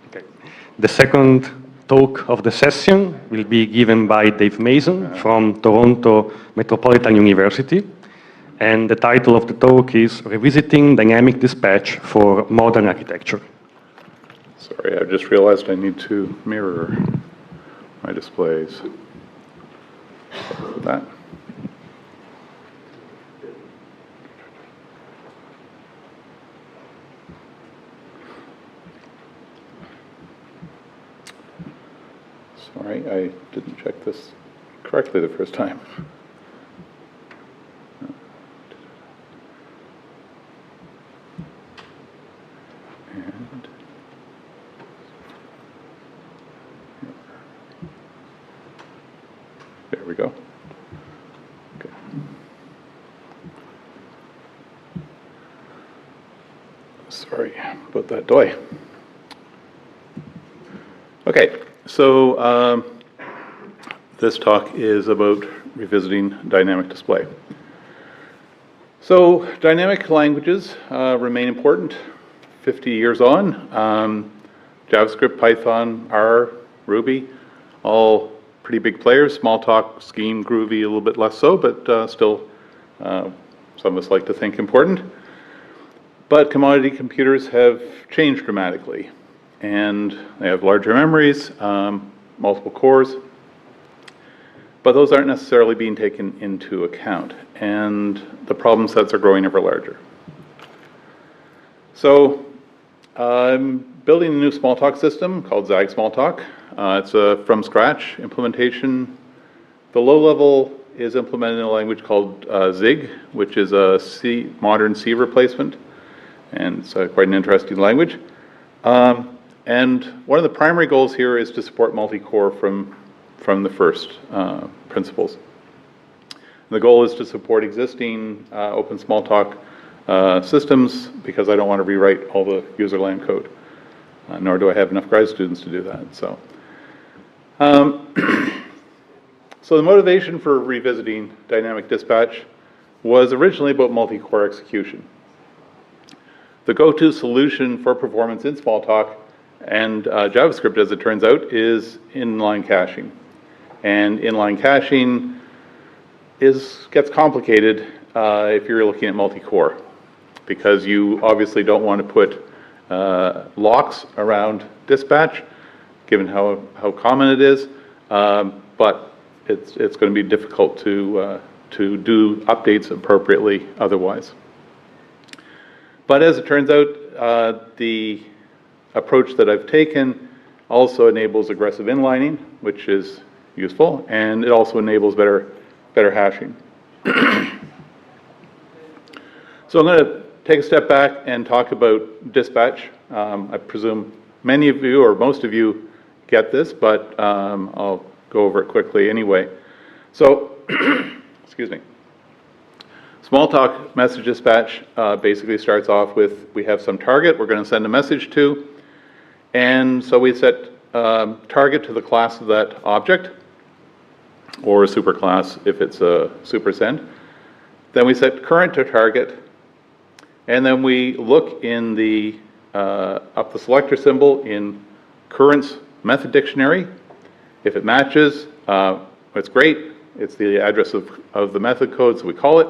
Okay. The second talk of the session will be given by Dave Mason from Toronto Metropolitan University. And the title of the talk is Revisiting Dynamic Dispatch for Modern Architecture. Sorry, I just realized I need to mirror my displays. Sorry for that. Sorry, I didn't check this correctly the first time. And there we go. Okay. Sorry about that delay. Okay. So this talk is about revisiting dynamic display. So dynamic languages remain important 50 years on. JavaScript, Python, R, Ruby, all pretty big players. Smalltalk, Scheme, Groovy, a little bit less so, but still some of us like to think important. But commodity computers have changed dramatically. And they have larger memories, multiple cores, but those aren't necessarily being taken into account, and the problem sets are growing ever larger. So I'm building a new Smalltalk system called Zag Smalltalk. It's a from scratch implementation. The low level is implemented in a language called Zig, which is a modern C replacement, and it's quite an interesting language. And one of the primary goals here is to support multi-core from the first principles. The goal is to support existing open Smalltalk systems, because I don't want to rewrite all the userland code, nor do I have enough grad students to do that. So, so the motivation for revisiting dynamic dispatch was originally about multi-core execution. The go-to solution for performance in Smalltalk and JavaScript, as it turns out, is inline caching. And inline caching gets complicated if you're looking at multi-core, because you obviously don't want to put locks around dispatch, given how common it is, but it's going to be difficult to do updates appropriately otherwise. But as it turns out, the approach that I've taken also enables aggressive inlining, which is useful, and it also enables better hashing. So I'm going to take a step back and talk about dispatch. I presume many of you, or most of you, get this, but I'll go over it quickly anyway. So, excuse me. Smalltalk message dispatch basically starts off with, we have some target we're going to send a message to, and so we set target to the class of that object, or a superclass if it's a supersend. Then we set current to target, and then we look in the up the selector symbol in current's method dictionary. If it matches, it's great. It's the address of the method code, so we call it.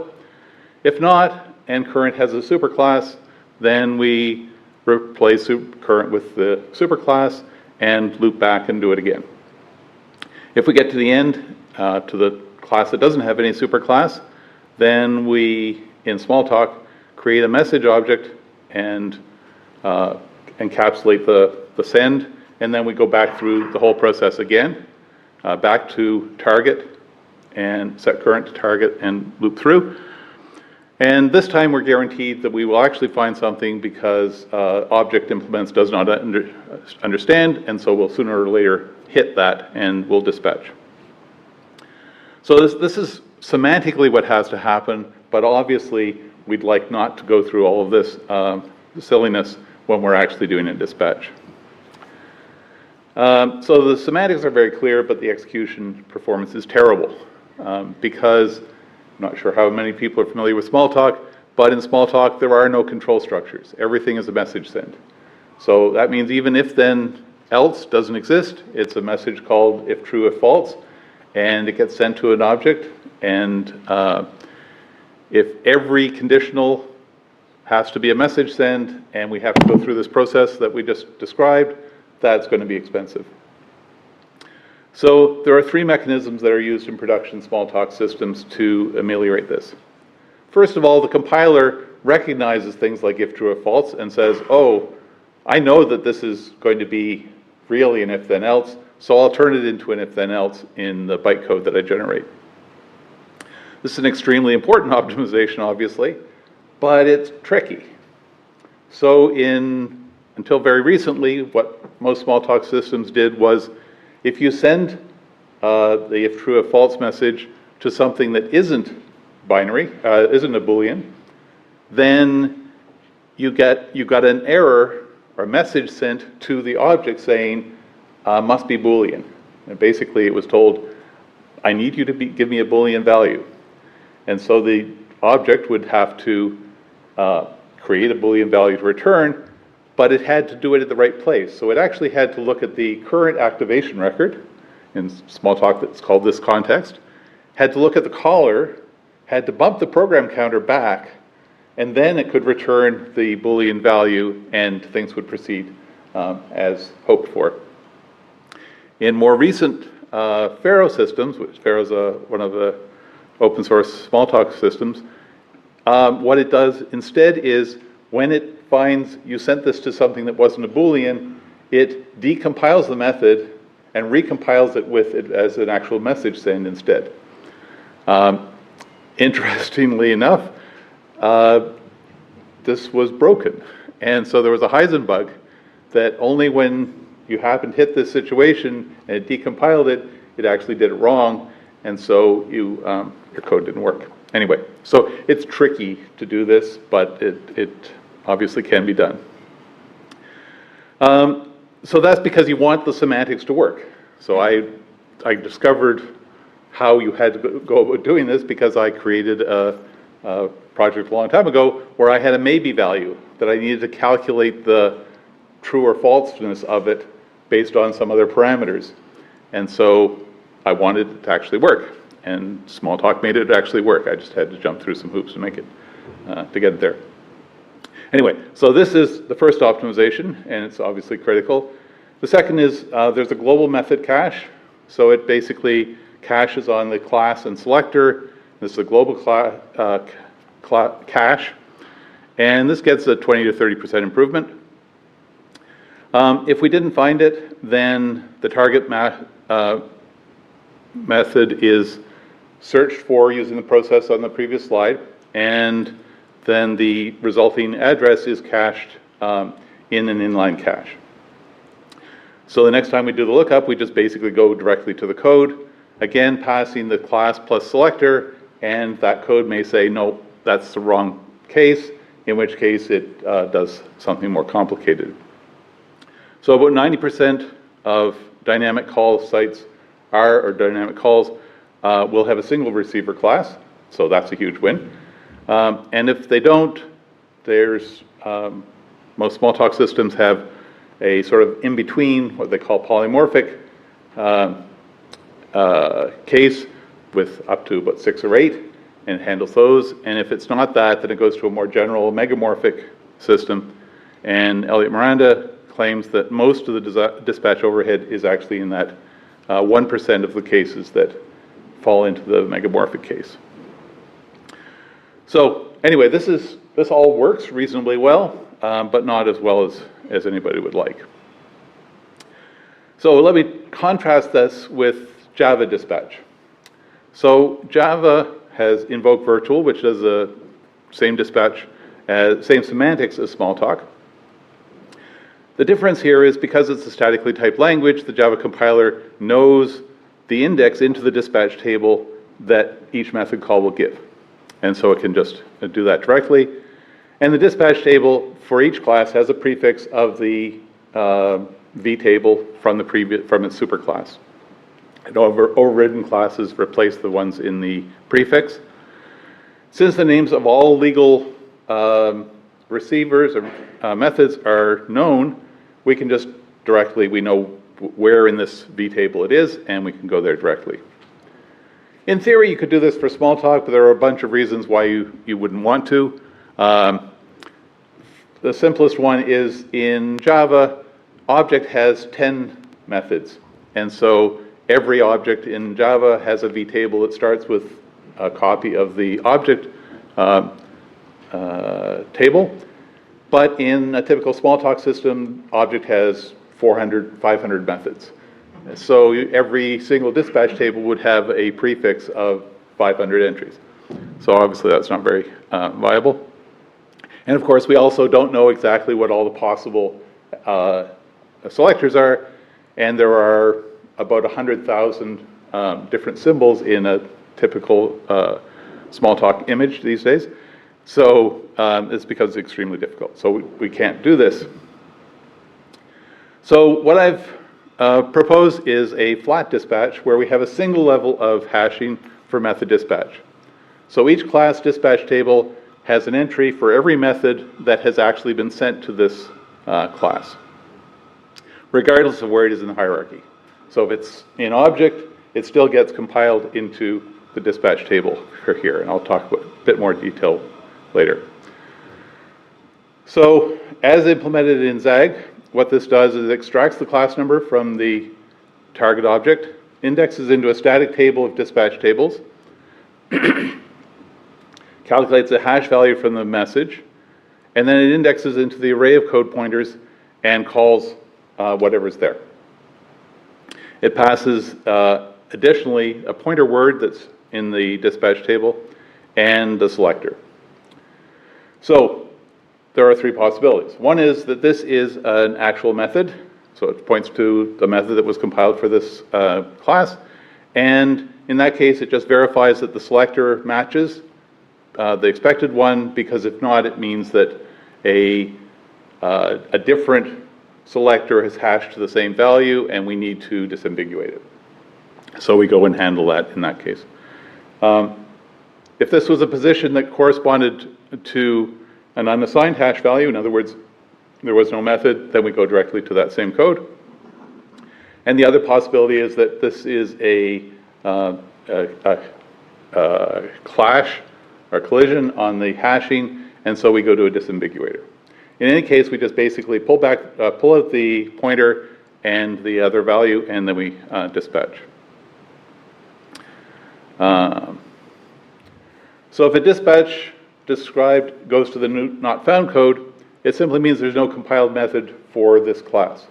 If not, and current has a superclass, then we replace current with the superclass and loop back and do it again. If we get to the end, to the class that doesn't have any superclass, then we, in Smalltalk, create a message object and encapsulate the send, and then we go back through the whole process again, back to target, and set current to target and loop through. And this time we're guaranteed that we will actually find something, because object implements does not understand, and so we'll sooner or later hit that and we'll dispatch. So this is semantically what has to happen, but obviously we'd like not to go through all of this silliness when we're actually doing a dispatch. So the semantics are very clear, but the execution performance is terrible, because I'm not sure how many people are familiar with Smalltalk, but in Smalltalk there are no control structures. Everything is a message send. So that means even if then else doesn't exist. It's a message called if true, if false, and it gets sent to an object. And if every conditional has to be a message send, and we have to go through this process that we just described, that's going to be expensive. So there are three mechanisms that are used in production Smalltalk systems to ameliorate this. First of all, the compiler recognizes things like if true or false and says, oh, I know that this is going to be really an if then else, so I'll turn it into an if then else in the bytecode that I generate. This is an extremely important optimization, obviously, but it's tricky. So until very recently, what most Smalltalk systems did was, if you send the if true if false message to something that isn't binary, isn't a Boolean, then you got an error or message sent to the object saying, must be Boolean. And basically it was told, I need you to give me a Boolean value. And so the object would have to create a Boolean value to return, but it had to do it at the right place. So it actually had to look at the current activation record, in Smalltalk that's called this context, had to look at the caller, had to bump the program counter back, and then it could return the Boolean value and things would proceed as hoped for. In more recent Pharo systems, which Pharo is one of the open source Smalltalk systems, what it does instead is when it finds you sent this to something that wasn't a Boolean, it decompiles the method and recompiles it with it as an actual message send instead. Interestingly enough, this was broken. And so there was a Heisenberg bug that only when you happened to hit this situation and it decompiled it, it actually did it wrong. And so your code didn't work. Anyway, so it's tricky to do this, but it obviously can be done. So that's because you want the semantics to work. So I discovered how you had to go about doing this because I created a project a long time ago where I had a maybe value that I needed to calculate the true or falseness of it based on some other parameters. And so I wanted it to actually work. And Smalltalk made it actually work. I just had to jump through some hoops to make it, to get it there. Anyway, so this is the first optimization, and it's obviously critical. The second is there's a global method cache. So it basically caches on the class and selector. This is a global cache. And this gets a 20 to 30% improvement. If we didn't find it, then the target method is searched for using the process on the previous slide, and then the resulting address is cached in an inline cache. So the next time we do the lookup, we just basically go directly to the code, again passing the class plus selector, and that code may say, no, that's the wrong case, in which case it does something more complicated. So about 90% of dynamic call sites or dynamic calls will have a single receiver class, so that's a huge win. And if they don't, there's most Smalltalk systems have a sort of in-between, what they call polymorphic case with up to about 6 or 8, and handles those. And if it's not that, then it goes to a more general megamorphic system. And Elliot Miranda claims that most of the dispatch overhead is actually in that 1% of the cases that fall into the megamorphic case. So anyway, this all works reasonably well, but not as well as anybody would like. So let me contrast this with Java dispatch. So Java has invoke virtual, which does the same dispatch, same semantics as Smalltalk. The difference here is because it's a statically typed language, the Java compiler knows the index into the dispatch table that each method call will give. And so it can just do that directly. And the dispatch table for each class has a prefix of the V table from its superclass. And overridden classes replace the ones in the prefix. Since the names of all legal receivers or methods are known, we can just directly, we know where in this V table it is, and we can go there directly. In theory, you could do this for Smalltalk, but there are a bunch of reasons why you wouldn't want to. The simplest one is in Java, object has 10 methods. And so every object in Java has a V table that starts with a copy of the object table. But in a typical Smalltalk system, object has 400, 500 methods. So every single dispatch table would have a prefix of 500 entries. So obviously that's not very viable. And of course, we also don't know exactly what all the possible selectors are, and there are about 100,000 different symbols in a typical Smalltalk image these days. So it's because it's extremely difficult. So we can't do this. So what I've proposed is a flat dispatch where we have a single level of hashing for method dispatch. So each class dispatch table has an entry for every method that has actually been sent to this class, regardless of where it is in the hierarchy. So if it's in object, it still gets compiled into the dispatch table here, and I'll talk about a bit more detail later. So as implemented in Zag, what this does is it extracts the class number from the target object, indexes into a static table of dispatch tables, calculates a hash value from the message, and then it indexes into the array of code pointers and calls whatever's there. It passes additionally a pointer word that's in the dispatch table and the selector. So there are three possibilities. One is that this is an actual method, so it points to the method that was compiled for this class, and in that case it just verifies that the selector matches the expected one, because if not, it means that a different selector has hashed to the same value and we need to disambiguate it. So we go and handle that in that case. If this was a position that corresponded to an unassigned hash value, in other words, there was no method, then we go directly to that same code. And the other possibility is that this is a clash or collision on the hashing, and so we go to a disambiguator. In any case, we just basically pull out the pointer and the other value, and then we dispatch. So if a dispatch described goes to the not found code, it simply means there's no compiled method for this class.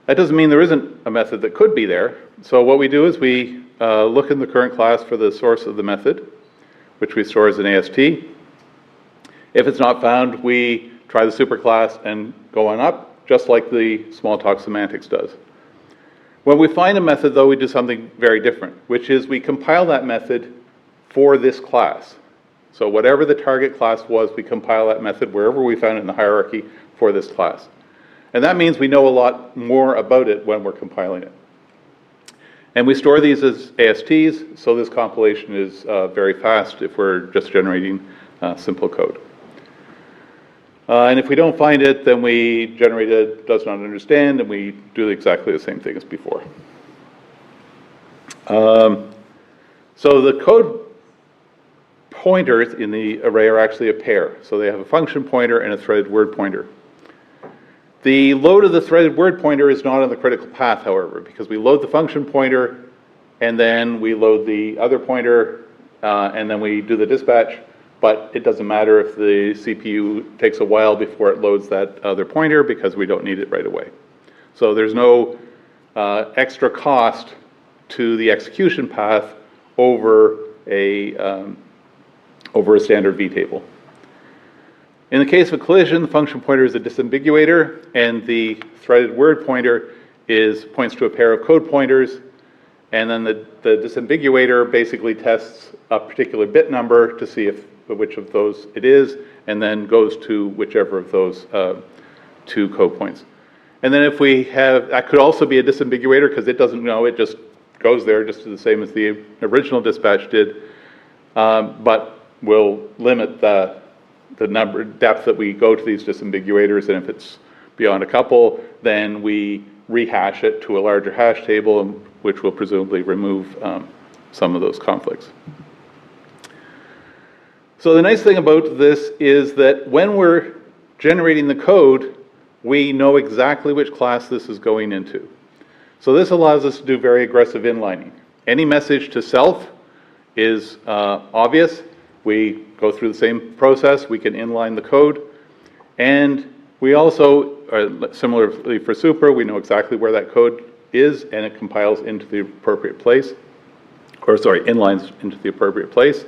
That doesn't mean there isn't a method that could be there. So what we do is we look in the current class for the source of the method, which we store as an AST. If it's not found, we try the superclass and go on up, just like the Smalltalk semantics does. When we find a method, though, we do something very different, which is we compile that method for this class. So whatever the target class was, we compile that method wherever we found it in the hierarchy for this class. And that means we know a lot more about it when we're compiling it. And we store these as ASTs, so this compilation is very fast if we're just generating simple code. And if we don't find it, then we generate a does not understand, and we do exactly the same thing as before. So the code pointers in the array are actually a pair. So they have a function pointer and a threaded word pointer. The load of the threaded word pointer is not on the critical path, however, because we load the function pointer, and then we load the other pointer, and then we do the dispatch. But it doesn't matter if the CPU takes a while before it loads that other pointer, because we don't need it right away. So there's no extra cost to the execution path over a standard V table. In the case of a collision, the function pointer is a disambiguator, and the threaded word pointer points to a pair of code pointers, and then the disambiguator basically tests a particular bit number to see which of those it is, and then goes to whichever of those two code points. And then if we have, that could also be a disambiguator, because it doesn't know, it just goes there just the same as the original dispatch did, but will limit the depth that we go to these disambiguators, and if it's beyond a couple, then we rehash it to a larger hash table, which will presumably remove some of those conflicts. So the nice thing about this is that when we're generating the code, we know exactly which class this is going into. So this allows us to do very aggressive inlining. Any message to self is obvious. We go through the same process. We can inline the code. And we also, similarly for super, we know exactly where that code is, and it compiles into the appropriate place. Or sorry, inlines into the appropriate place.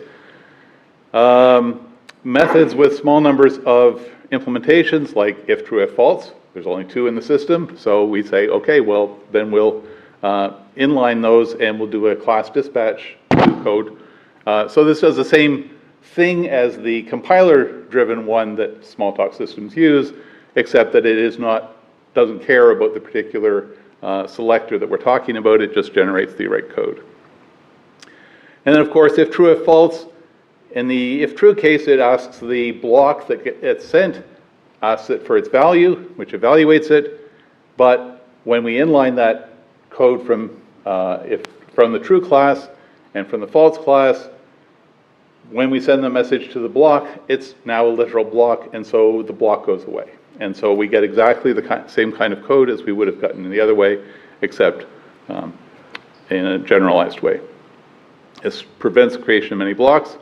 Methods with small numbers of implementations, like if true, if false. There's only 2 in the system, so we say, okay, well, then we'll inline those and we'll do a class dispatch to code. So this does the same thing as the compiler-driven one that Smalltalk systems use, except that it doesn't care about the particular selector that we're talking about. It just generates the right code. And then, of course, if true, if false. In the if true case, it asks the block that gets sent, asks it for its value, which evaluates it. But when we inline that code from the true class and from the false class, when we send the message to the block, it's now a literal block, and so the block goes away. And so we get exactly the same kind of code as we would have gotten in the other way, except in a generalized way. This prevents the creation of many blocks.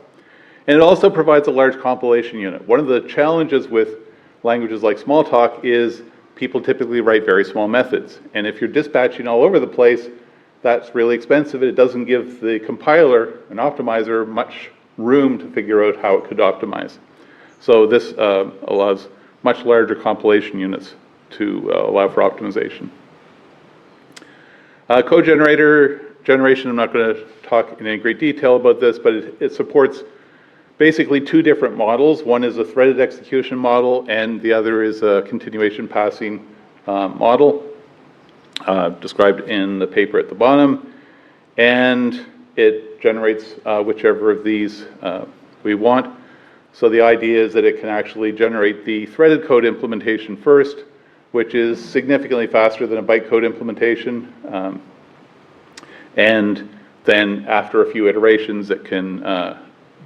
And it also provides a large compilation unit. One of the challenges with languages like Smalltalk is people typically write very small methods. And if you're dispatching all over the place, that's really expensive. It doesn't give the compiler, an optimizer, much room to figure out how it could optimize. So this allows much larger compilation units to allow for optimization. Code generation, I'm not going to talk in any great detail about this, but it supports basically 2 different models. One is a threaded execution model, and the other is a continuation passing model, described in the paper at the bottom. And it generates whichever of these we want. So the idea is that it can actually generate the threaded code implementation first, which is significantly faster than a bytecode implementation. And then after a few iterations, it can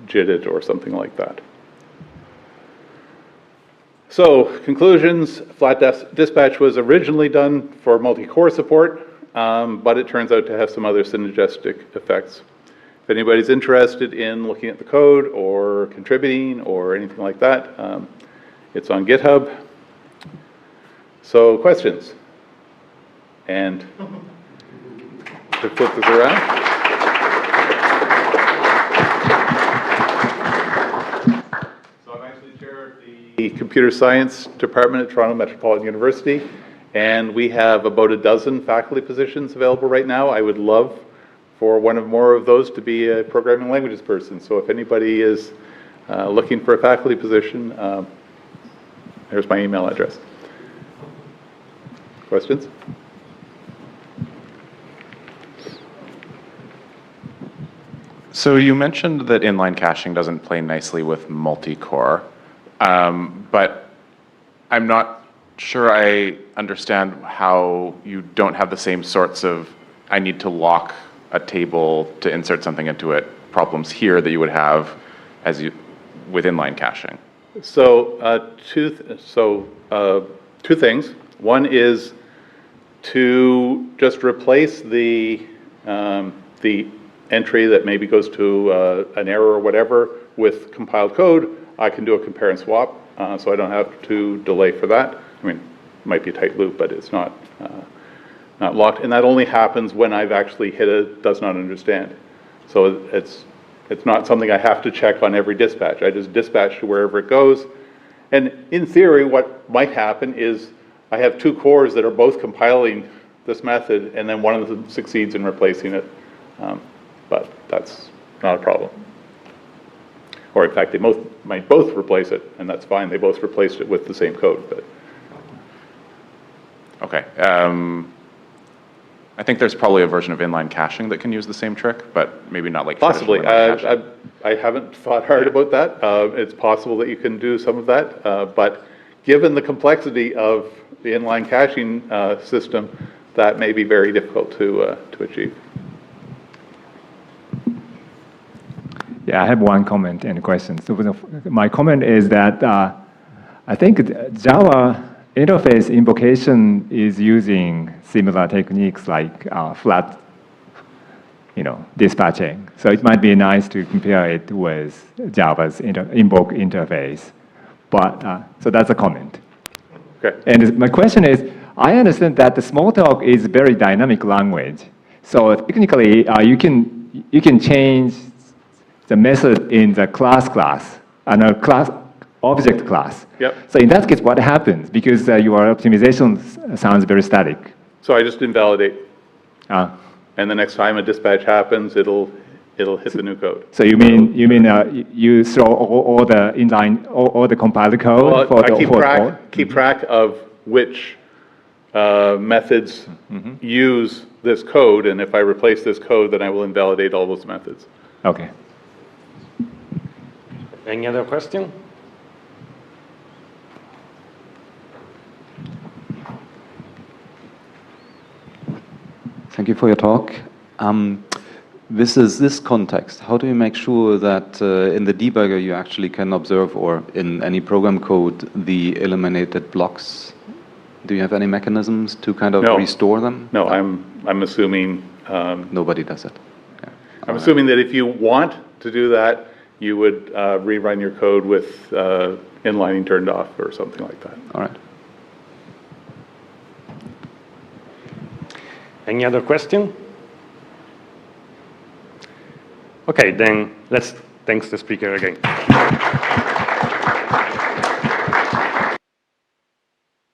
JIT it or something like that. So conclusions, flat dispatch was originally done for multi-core support, but it turns out to have some other synergistic effects. If anybody's interested in looking at the code or contributing or anything like that, it's on GitHub. So questions? And to flip this around. The computer science department at Toronto Metropolitan University, and we have about a dozen faculty positions available right now. I would love for one or more of those to be a programming languages person. So if anybody is looking for a faculty position, there's my email address. Questions? So you mentioned that inline caching doesn't play nicely with multi-core. But I'm not sure I understand how you don't have the same sorts of, I need to lock a table to insert something into it, problems here that you would have with inline caching. So, two things. One is to just replace the entry that maybe goes to an error or whatever with compiled code. I can do a compare and swap, so I don't have to delay for that. I mean, it might be a tight loop, but it's not locked. And that only happens when I've actually hit a does not understand. So it's not something I have to check on every dispatch. I just dispatch to wherever it goes. And in theory, what might happen is I have 2 cores that are both compiling this method, and then one of them succeeds in replacing it. But that's not a problem. Or in fact, they might both replace it, and that's fine. They both replaced it with the same code. But okay. I think there's probably a version of inline caching that can use the same trick, but maybe not like possibly. I haven't thought hard about that. It's possible that you can do some of that, but given the complexity of the inline caching system, that may be very difficult to achieve. Yeah, I have one comment and question. So my comment is that I think Java interface invocation is using similar techniques like flat, dispatching. So it might be nice to compare it with Java's invoke interface. But so that's a comment. Okay. And my question is, I understand that the Smalltalk is a very dynamic language. So technically, you can change the method in the class and a class object class. Yep. So in that case, what happens? Because your optimization sounds very static. So I just invalidate, Uh, and the next time a dispatch happens, it'll hit the new code. so you mean you throw all the inline all the compiler code Well, for I the keep track of which methods use this code, and if I replace this code, then I will invalidate all those methods. Okay. Any other question? Thank you for your talk. This context, how do you make sure that in the debugger you actually can observe, or in any program code, the eliminated blocks? Do you have any mechanisms to kind of No. restore them? No, I'm assuming, Nobody does it. Yeah. I'm assuming that if you want to do that, you would rerun your code with inlining turned off or something like that. All right. Any other question? Okay, then let's thank the speaker again.